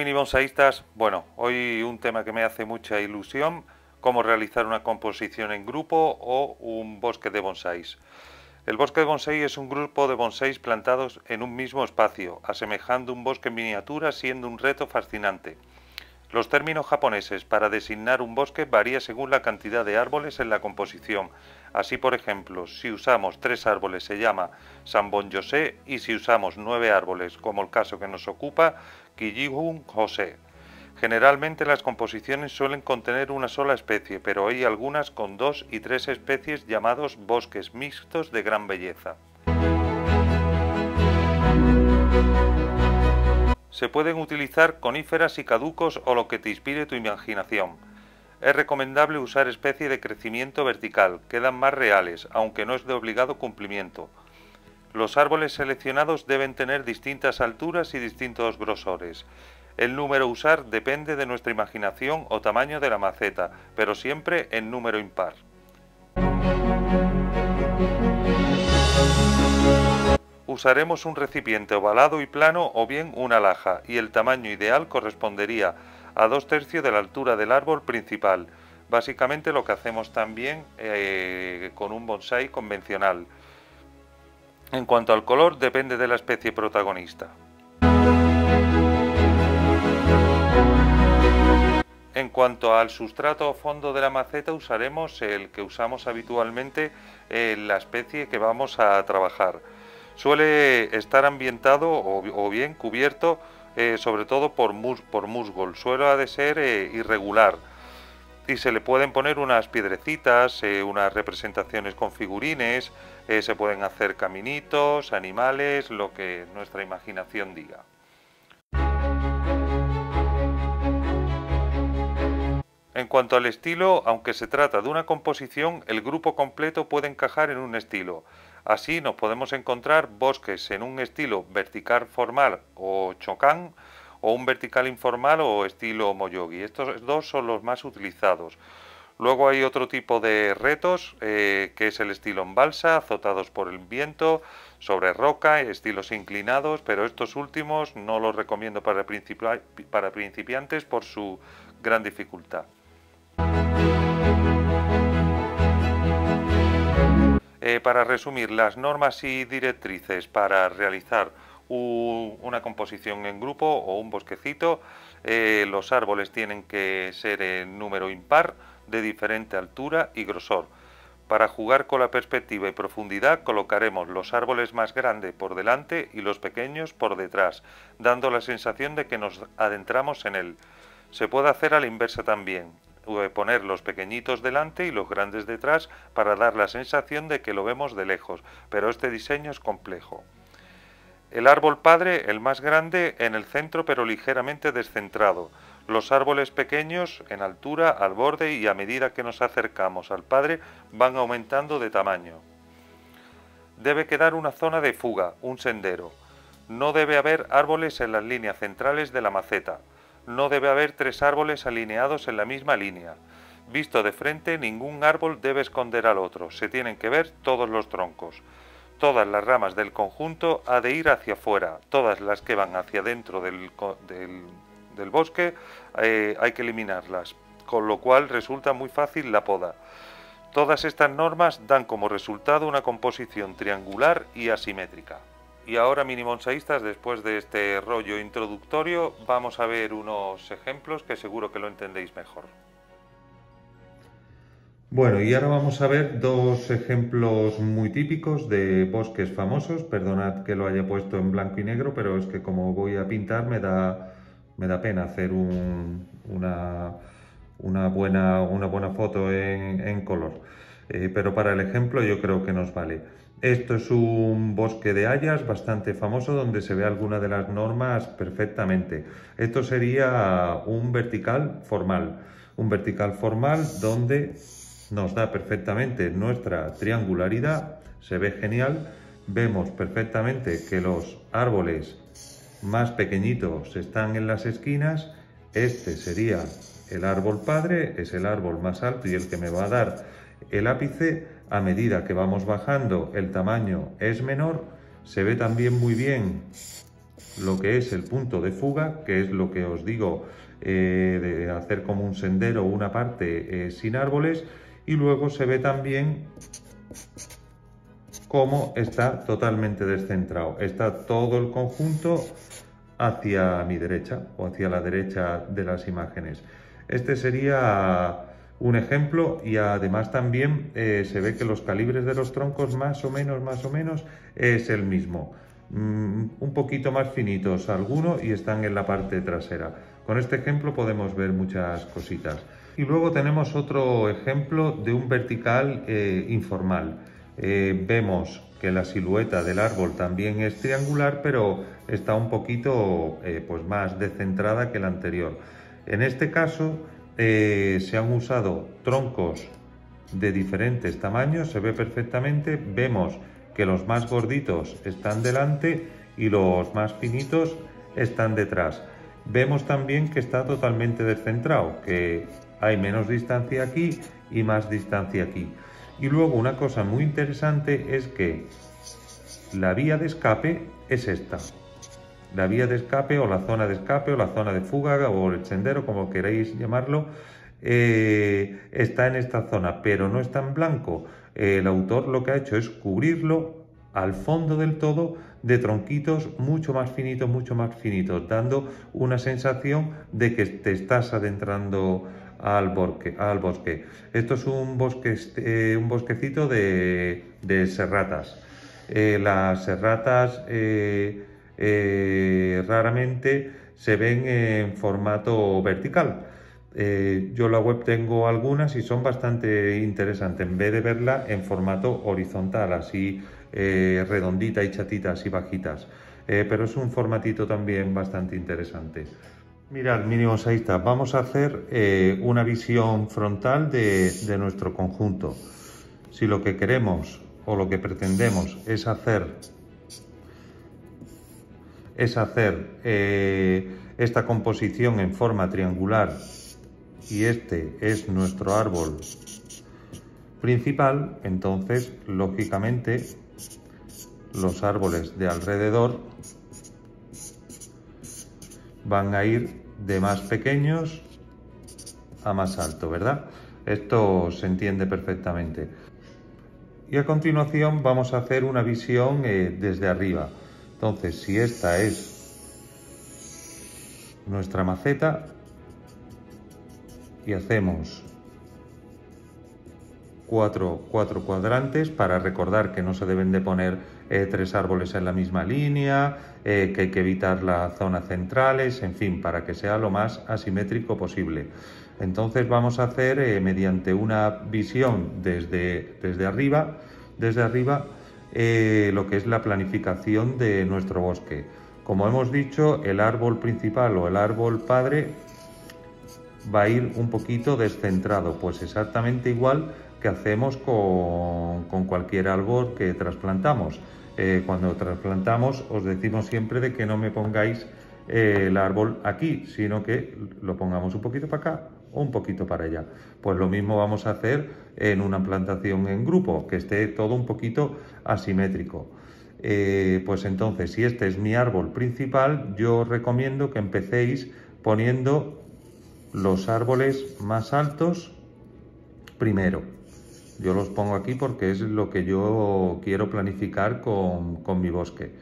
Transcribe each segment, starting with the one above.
mini bonsaístas, bueno, hoy un tema que me hace mucha ilusión, cómo realizar una composición en grupo o un bosque de bonsáis. El bosque de bonsái es un grupo de bonsáis plantados en un mismo espacio, asemejando un bosque en miniatura, siendo un reto fascinante. Los términos japoneses para designar un bosque varían según la cantidad de árboles en la composición. Así, por ejemplo, si usamos 3 árboles se llama Sanbon-yōsei y si usamos 9 árboles, como el caso que nos ocupa, Kijun-jōsei. Generalmente las composiciones suelen contener una sola especie, pero hay algunas con 2 y 3 especies llamados bosques mixtos de gran belleza. Se pueden utilizar coníferas y caducos o lo que te inspire tu imaginación. Es recomendable usar especies de crecimiento vertical, quedan más reales, aunque no es de obligado cumplimiento. Los árboles seleccionados deben tener distintas alturas y distintos grosores. El número a usar depende de nuestra imaginación o tamaño de la maceta, pero siempre en número impar. Usaremos un recipiente ovalado y plano o bien una laja, y el tamaño ideal correspondería a 2/3 de la altura del árbol principal. Básicamente lo que hacemos también con un bonsái convencional. En cuanto al color, depende de la especie protagonista. En cuanto al sustrato o fondo de la maceta, usaremos el que usamos habitualmente en la especie que vamos a trabajar. Suele estar ambientado o bien cubierto sobre todo por musgo. El suelo ha de ser irregular y se le pueden poner unas piedrecitas, unas representaciones con figurines, se pueden hacer caminitos, animales, lo que nuestra imaginación diga. En cuanto al estilo, aunque se trata de una composición, el grupo completo puede encajar en un estilo. Así nos podemos encontrar bosques en un estilo vertical formal o chokan, o un vertical informal o estilo moyogi. Estos dos son los más utilizados. Luego hay otro tipo de retos, que es el estilo en balsa, azotados por el viento, sobre roca, estilos inclinados, pero estos últimos no los recomiendo para principiantes por su gran dificultad. Para resumir, las normas y directrices para realizar una composición en grupo o un bosquecito, los árboles tienen que ser en número impar, de diferente altura y grosor. Para jugar con la perspectiva y profundidad colocaremos los árboles más grandes por delante y los pequeños por detrás, dando la sensación de que nos adentramos en él. Se puede hacer a la inversa también, poner los pequeñitos delante y los grandes detrás para dar la sensación de que lo vemos de lejos, pero este diseño es complejo. El árbol padre, el más grande, en el centro pero ligeramente descentrado. Los árboles pequeños en altura, al borde, y a medida que nos acercamos al padre van aumentando de tamaño. Debe quedar una zona de fuga, un sendero. No debe haber árboles en las líneas centrales de la maceta. No debe haber 3 árboles alineados en la misma línea. Visto de frente, ningún árbol debe esconder al otro. Se tienen que ver todos los troncos. Todas las ramas del conjunto ha de ir hacia afuera. Todas las que van hacia dentro del bosque hay que eliminarlas, con lo cual resulta muy fácil la poda. Todas estas normas dan como resultado una composición triangular y asimétrica. Y ahora, mini bonsaístas, después de este rollo introductorio, vamos a ver unos ejemplos que seguro que lo entendéis mejor. Bueno, y ahora vamos a ver dos ejemplos muy típicos de bosques famosos. Perdonad que lo haya puesto en blanco y negro, pero es que como voy a pintar me da pena hacer una buena foto en color. Pero para el ejemplo yo creo que nos vale. Esto es un bosque de hayas bastante famoso donde se ve alguna de las normas perfectamente. Esto sería un vertical formal donde nos da perfectamente nuestra triangularidad, se ve genial, vemos perfectamente que los árboles más pequeñitos están en las esquinas. Este sería el árbol padre, es el árbol más alto y el que me va a dar el ápice. A medida que vamos bajando el tamaño es menor, se ve también muy bien lo que es el punto de fuga, que es lo que os digo, de hacer como un sendero una parte sin árboles, y luego se ve también cómo está totalmente descentrado. Está todo el conjunto hacia mi derecha o hacia la derecha de las imágenes. Este sería un ejemplo, y además también se ve que los calibres de los troncos más o menos es el mismo. Un poquito más finitos algunos y están en la parte trasera. Con este ejemplo podemos ver muchas cositas. Y luego tenemos otro ejemplo de un vertical informal. Vemos que la silueta del árbol también es triangular, pero está un poquito pues más descentrada que la anterior. En este caso se han usado troncos de diferentes tamaños, se ve perfectamente. Vemos que los más gorditos están delante y los más finitos están detrás. Vemos también que está totalmente descentrado, que hay menos distancia aquí y más distancia aquí. Y luego una cosa muy interesante es que la vía de escape es esta. La vía de escape o la zona de escape o la zona de fuga o el sendero, como queréis llamarlo, está en esta zona, pero no está en blanco. El autor lo que ha hecho es cubrirlo al fondo del todo de tronquitos mucho más finitos, dando una sensación de que te estás adentrando al bosque. Esto es un bosquecito de serratas. Las serratas raramente se ven en formato vertical. Yo en la web tengo algunas y son bastante interesantes, en vez de verla en formato horizontal, así redondita y chatita, así bajitas. Pero es un formatito también bastante interesante. Mirad, mínimos, ahí está. Vamos a hacer una visión frontal de nuestro conjunto. Si lo que queremos o lo que pretendemos es hacer esta composición en forma triangular, y este es nuestro árbol principal, entonces lógicamente los árboles de alrededor van a ir de más pequeños a más alto, ¿verdad? Esto se entiende perfectamente. Y a continuación vamos a hacer una visión desde arriba. Entonces, si esta es nuestra maceta y hacemos cuatro cuadrantes, para recordar que no se deben de poner 3 árboles en la misma línea, que hay que evitar las zonas centrales, en fin, para que sea lo más asimétrico posible. Entonces vamos a hacer mediante una visión desde arriba lo que es la planificación de nuestro bosque. Como hemos dicho, el árbol principal o el árbol padre va a ir un poquito descentrado, pues exactamente igual que hacemos con cualquier árbol que trasplantamos. Cuando trasplantamos os decimos siempre de que no me pongáis el árbol aquí, sino que lo pongamos un poquito para acá o un poquito para allá. Pues lo mismo vamos a hacer en una plantación en grupo, que esté todo un poquito asimétrico. Pues entonces, si este es mi árbol principal, yo os recomiendo que empecéis poniendo los árboles más altos primero. Yo los pongo aquí porque es lo que yo quiero planificar con mi bosque.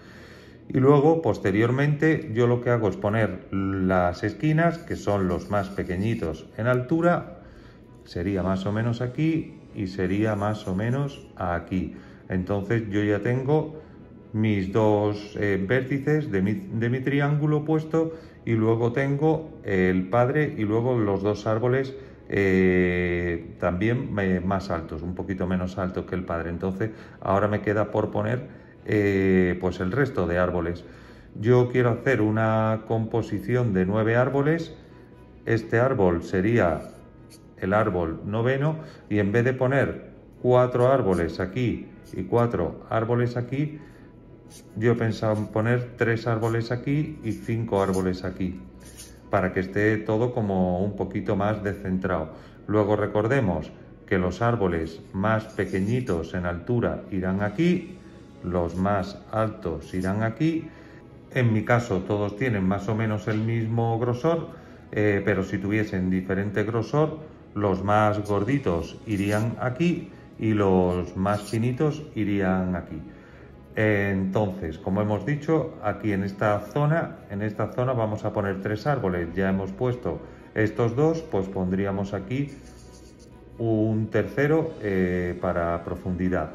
Y luego, posteriormente, yo lo que hago es poner las esquinas, que son los más pequeñitos en altura, sería más o menos aquí y sería más o menos aquí. Entonces yo ya tengo mis dos vértices de mi triángulo puesto, y luego tengo el padre y luego los dos árboles también más altos, un poquito menos altos que el padre. Entonces ahora me queda por poner pues el resto de árboles. Yo quiero hacer una composición de 9 árboles. Este árbol sería el árbol noveno, y en vez de poner 4 árboles aquí y 4 árboles aquí, yo he pensado en poner 3 árboles aquí y 5 árboles aquí, para que esté todo como un poquito más descentrado. Luego recordemos que los árboles más pequeñitos en altura irán aquí, los más altos irán aquí. En mi caso todos tienen más o menos el mismo grosor, pero si tuviesen diferente grosor, los más gorditos irían aquí y los más finitos irían aquí. Entonces, como hemos dicho, aquí en esta zona vamos a poner 3 árboles. Ya hemos puesto estos dos, pues pondríamos aquí un tercero para profundidad.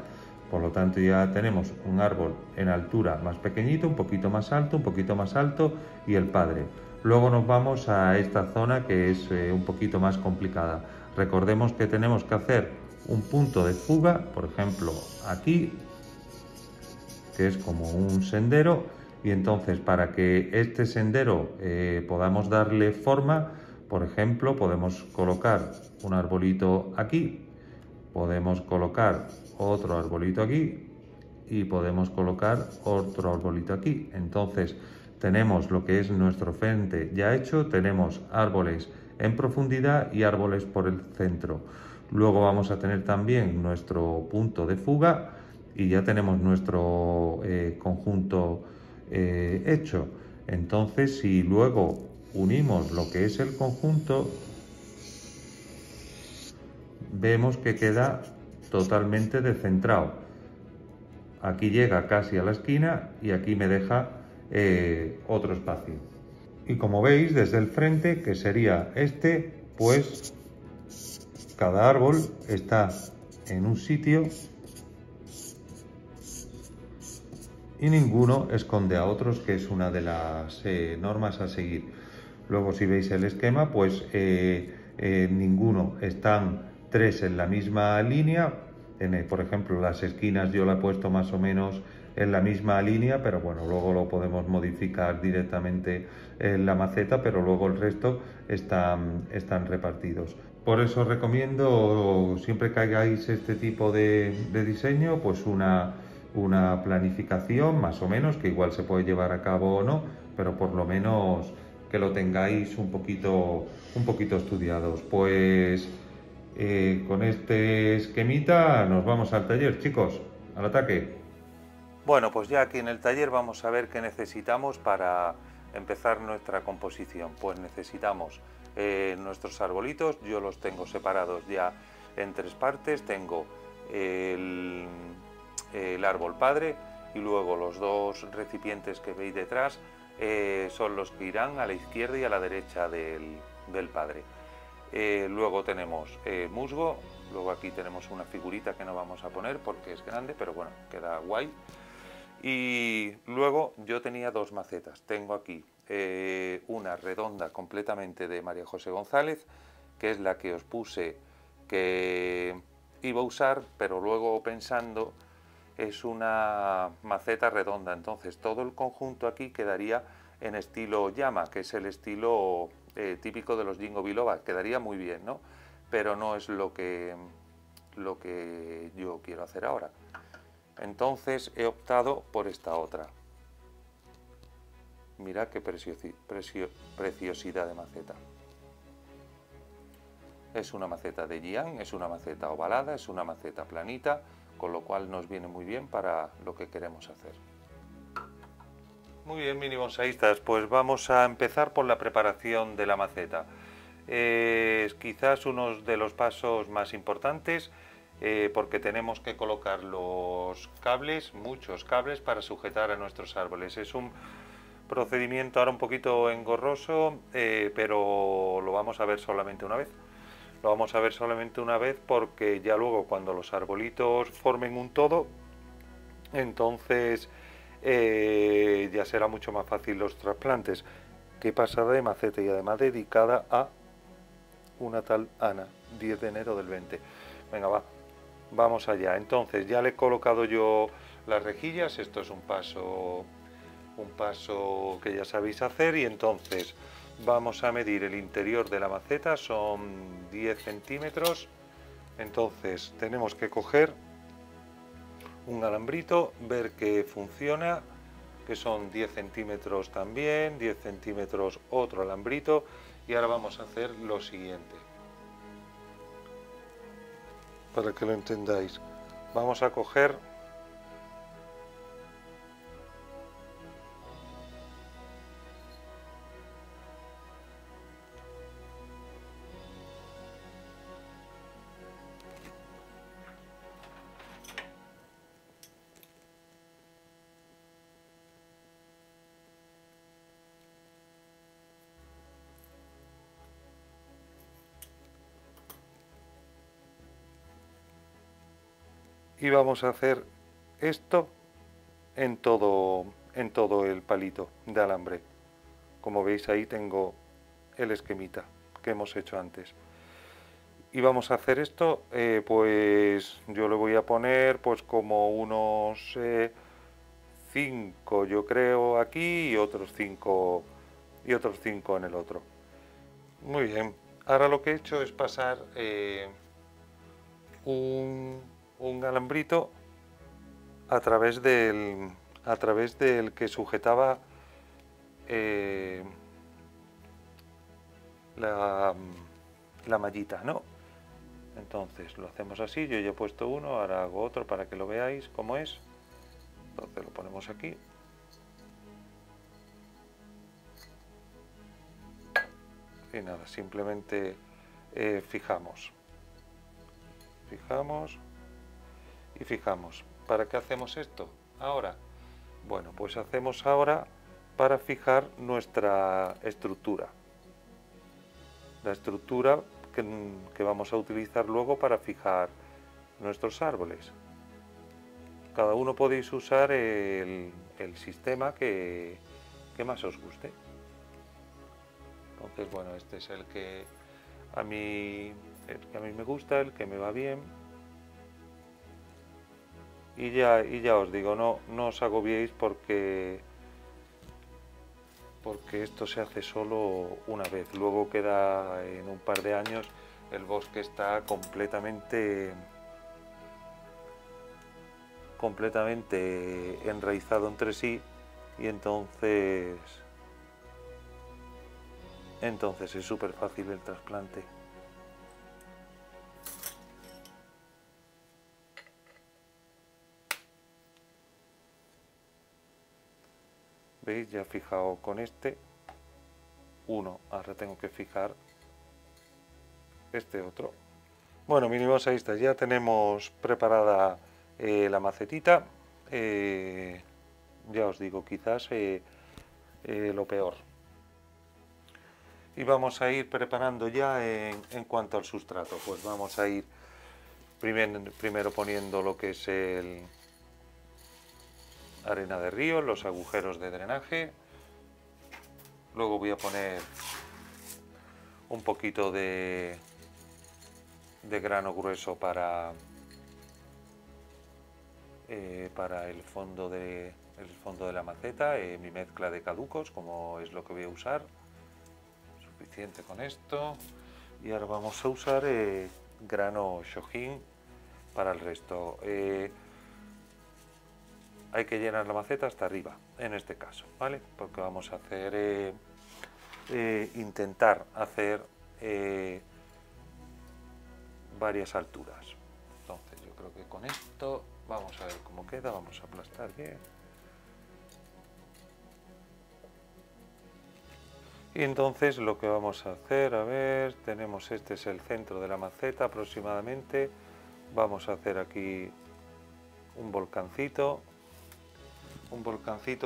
Por lo tanto, ya tenemos un árbol en altura más pequeñito, un poquito más alto y el padre. Luego nos vamos a esta zona que es un poquito más complicada. Recordemos que tenemos que hacer un punto de fuga, por ejemplo, aquí, que es como un sendero, y entonces para que este sendero podamos darle forma, por ejemplo, podemos colocar un arbolito aquí, podemos colocar otro arbolito aquí y podemos colocar otro arbolito aquí. Entonces tenemos lo que es nuestro frente ya hecho, tenemos árboles en profundidad y árboles por el centro. Luego vamos a tener también nuestro punto de fuga y ya tenemos nuestro conjunto hecho. Entonces, si luego unimos lo que es el conjunto, vemos que queda totalmente descentrado. Aquí llega casi a la esquina y aquí me deja otro espacio. Y como veis, desde el frente, que sería este, pues cada árbol está en un sitio y ninguno esconde a otros, que es una de las normas a seguir. Luego, si veis el esquema, pues ninguno, están 3 en la misma línea. Por ejemplo, las esquinas yo la he puesto más o menos en la misma línea, pero bueno, luego lo podemos modificar directamente en la maceta, pero luego el resto están repartidos. Por eso os recomiendo, siempre que hagáis este tipo de diseño, pues una planificación más o menos, que igual se puede llevar a cabo o no, pero por lo menos que lo tengáis un poquito estudiados. Pues con este esquemita nos vamos al taller, chicos, al ataque. Bueno, pues ya aquí en el taller vamos a ver qué necesitamos para empezar nuestra composición. Pues necesitamos nuestros arbolitos, yo los tengo separados ya en 3 partes. Tengo el árbol padre y luego los 2 recipientes que veis detrás son los que irán a la izquierda y a la derecha del padre. Luego tenemos musgo, luego aquí tenemos una figurita que no vamos a poner porque es grande, pero bueno, queda guay. Y luego yo tenía 2 macetas. Tengo aquí una redonda completamente de María José González, que es la que os puse que iba a usar, pero luego pensando es una maceta redonda, entonces todo el conjunto aquí quedaría en estilo llama, que es el estilo típico de los Ginkgo biloba. Quedaría muy bien, ¿no? Pero no es lo que yo quiero hacer ahora. Entonces he optado por esta otra. Mirad qué preciosidad de maceta. Es una maceta de Jian, es una maceta ovalada, es una maceta planita, con lo cual nos viene muy bien para lo que queremos hacer. Muy bien, mini bonsaístas, pues vamos a empezar por la preparación de la maceta. Es quizás uno de los pasos más importantes, porque tenemos que colocar los cables, muchos cables, para sujetar a nuestros árboles. Es un procedimiento ahora un poquito engorroso, pero lo vamos a ver solamente una vez. Lo vamos a ver solamente una vez porque ya luego cuando los arbolitos formen un todo, entonces ya será mucho más fácil los trasplantes. Qué pasada de maceta, y además dedicada a una tal Ana, 10 de enero del 20. Venga, vamos allá. Entonces ya le he colocado yo las rejillas. Esto es un paso que ya sabéis hacer, y entonces vamos a medir el interior de la maceta, son 10 centímetros. Entonces tenemos que coger un alambrito, ver que funciona, que son 10 centímetros también, 10 centímetros otro alambrito, y ahora vamos a hacer lo siguiente, para que lo entendáis. Vamos a coger y vamos a hacer esto en todo el palito de alambre. Como veis, ahí tengo el esquemita que hemos hecho antes. Y vamos a hacer esto, pues yo le voy a poner pues como unos 5 yo creo aquí y otros 5 en el otro. Muy bien, ahora lo que he hecho es pasar un alambrito a través del que sujetaba eh, la, la mallita, ¿no? Entonces lo hacemos así, yo ya he puesto uno, ahora hago otro para que lo veáis cómo es. Entonces lo ponemos aquí. Y nada, simplemente fijamos y fijamos. ¿Para qué hacemos esto ahora? Bueno, pues hacemos ahora para fijar nuestra estructura. La estructura que vamos a utilizar luego para fijar nuestros árboles. Cada uno podéis usar el sistema que más os guste. Entonces, bueno, este es el que a mí me gusta, el que me va bien. Y ya os digo, no os agobiéis porque esto se hace solo una vez. Luego queda en un par de años el bosque está completamente enraizado entre sí y entonces es súper fácil el trasplante. ¿Veis? Ya he fijado con este uno, ahora tengo que fijar este otro. Bueno, mínimos, ahí está, ya tenemos preparada la macetita. Ya os digo, quizás lo peor. Y vamos a ir preparando ya en cuanto al sustrato. Pues vamos a ir primero poniendo lo que es el arena de río, los agujeros de drenaje. Luego voy a poner un poquito de grano grueso para el fondo de la maceta, mi mezcla de caducos, como es lo que voy a usar. Suficiente con esto. Y ahora vamos a usar grano shohin para el resto. Hay que llenar la maceta hasta arriba, en este caso, ¿vale? Porque vamos a hacer, intentar hacer varias alturas. Entonces yo creo que con esto vamos a ver cómo queda, vamos a aplastar bien. Y entonces lo que vamos a hacer, a ver, tenemos, este es el centro de la maceta aproximadamente. Vamos a hacer aquí un volcancito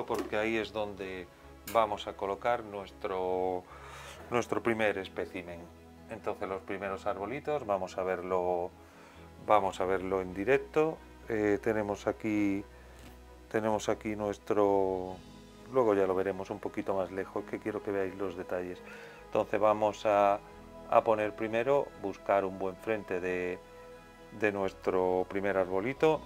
porque ahí es donde vamos a colocar nuestro primer espécimen. Entonces los primeros arbolitos vamos a verlo en directo. Tenemos aquí nuestro, luego ya lo veremos un poquito más lejos, que quiero que veáis los detalles. Entonces vamos a poner primero, buscar un buen frente de nuestro primer arbolito.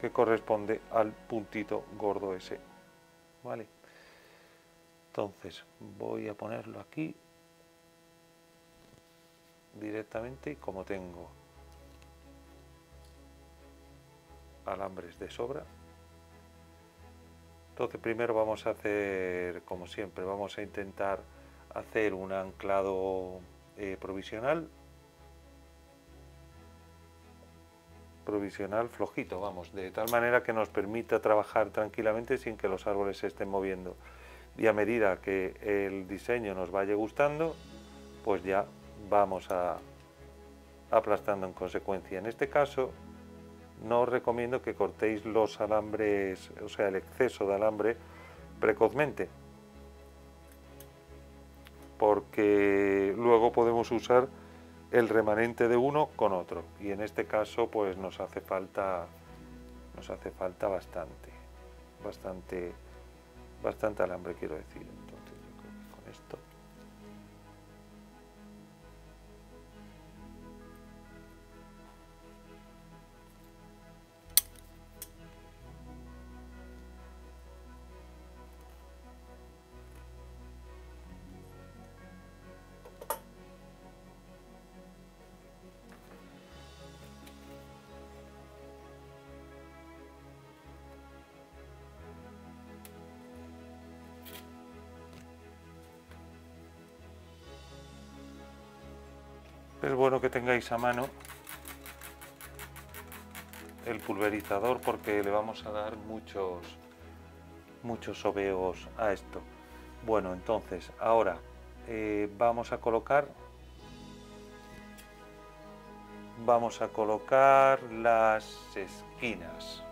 Que corresponde al puntito gordo ese, ¿vale? Entonces voy a ponerlo aquí directamente, y como tengo alambres de sobra, entonces primero vamos a hacer, como siempre, vamos a intentar hacer un anclado provisional flojito, vamos, de tal manera que nos permita trabajar tranquilamente sin que los árboles se estén moviendo. Y a medida que el diseño nos vaya gustando, pues ya vamos aplastando en consecuencia. En este caso, no os recomiendo que cortéis los alambres, o sea, el exceso de alambre precozmente, porque luego podemos usar el remanente de uno con otro, y en este caso pues nos hace falta bastante alambre, quiero decir. Entonces yo creo que con esto es bueno que tengáis a mano el pulverizador, porque le vamos a dar muchos oveos a esto. Bueno, entonces ahora vamos a colocar las esquinas.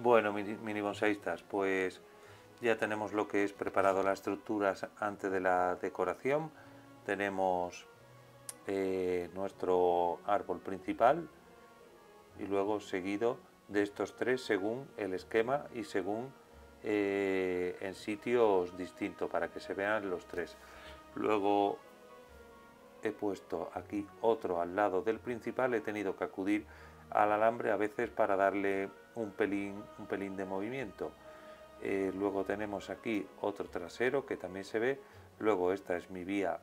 Bueno, mini bonsaístas, pues ya tenemos lo que es preparado las estructuras antes de la decoración. Tenemos nuestro árbol principal, y luego seguido de estos tres según el esquema y según en sitios distintos para que se vean los tres. Luego he puesto aquí otro al lado del principal, he tenido que acudir al alambre a veces para darle un pelín de movimiento. Luego tenemos aquí otro trasero que también se ve. Luego esta es mi vía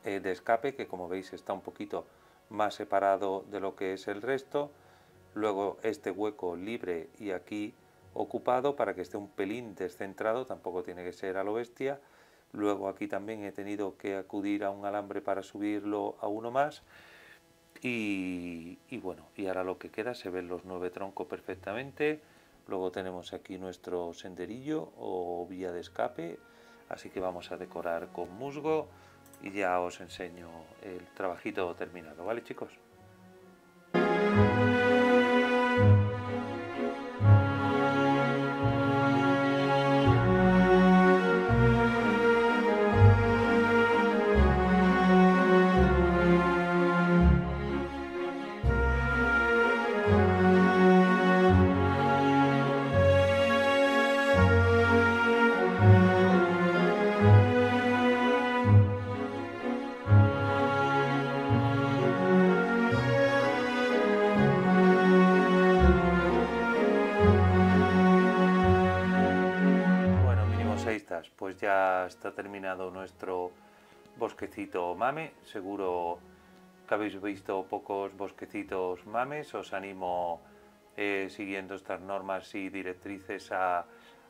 de escape, que como veis está un poquito más separado de lo que es el resto. Luego este hueco libre y aquí ocupado para que esté un pelín descentrado, tampoco tiene que ser a lo bestia. Luego aquí también he tenido que acudir a un alambre para subirlo a uno más. Y bueno, y ahora lo que queda, se ven los 9 troncos perfectamente. Luego tenemos aquí nuestro senderillo o vía de escape, así que vamos a decorar con musgo y ya os enseño el trabajito terminado, ¿vale, chicos? Pues ya está terminado nuestro bosquecito mame. Seguro que habéis visto pocos bosquecitos mames. Os animo, siguiendo estas normas y directrices, a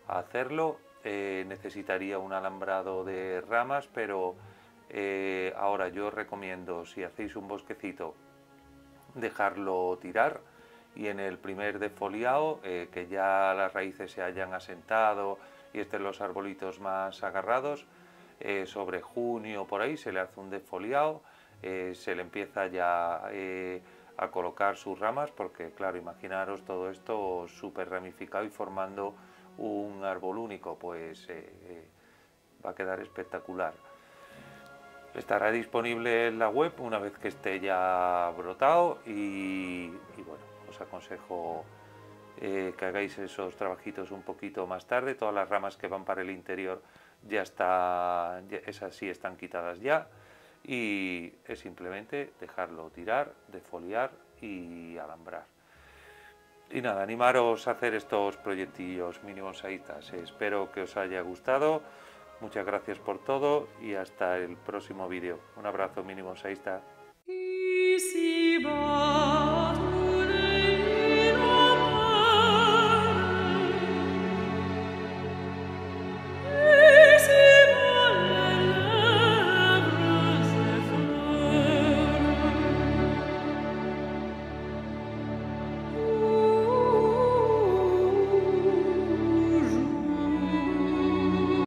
hacerlo. Necesitaría un alambrado de ramas, pero ahora yo os recomiendo, si hacéis un bosquecito, dejarlo tirar, y en el primer defoliado, que ya las raíces se hayan asentado y estén los arbolitos más agarrados, sobre junio por ahí se le hace un defoliado, se le empieza ya a colocar sus ramas, porque claro, imaginaros todo esto súper ramificado y formando un árbol único, pues va a quedar espectacular. Estará disponible en la web una vez que esté ya brotado y bueno, os aconsejo que hagáis esos trabajitos un poquito más tarde. Todas las ramas que van para el interior esas sí están quitadas ya, y es simplemente dejarlo tirar, defoliar y alambrar. Y nada, animaros a hacer estos proyectillos mini bonsaitas. Espero que os haya gustado. Muchas gracias por todo y hasta el próximo vídeo. Un abrazo, mini bonsaísta.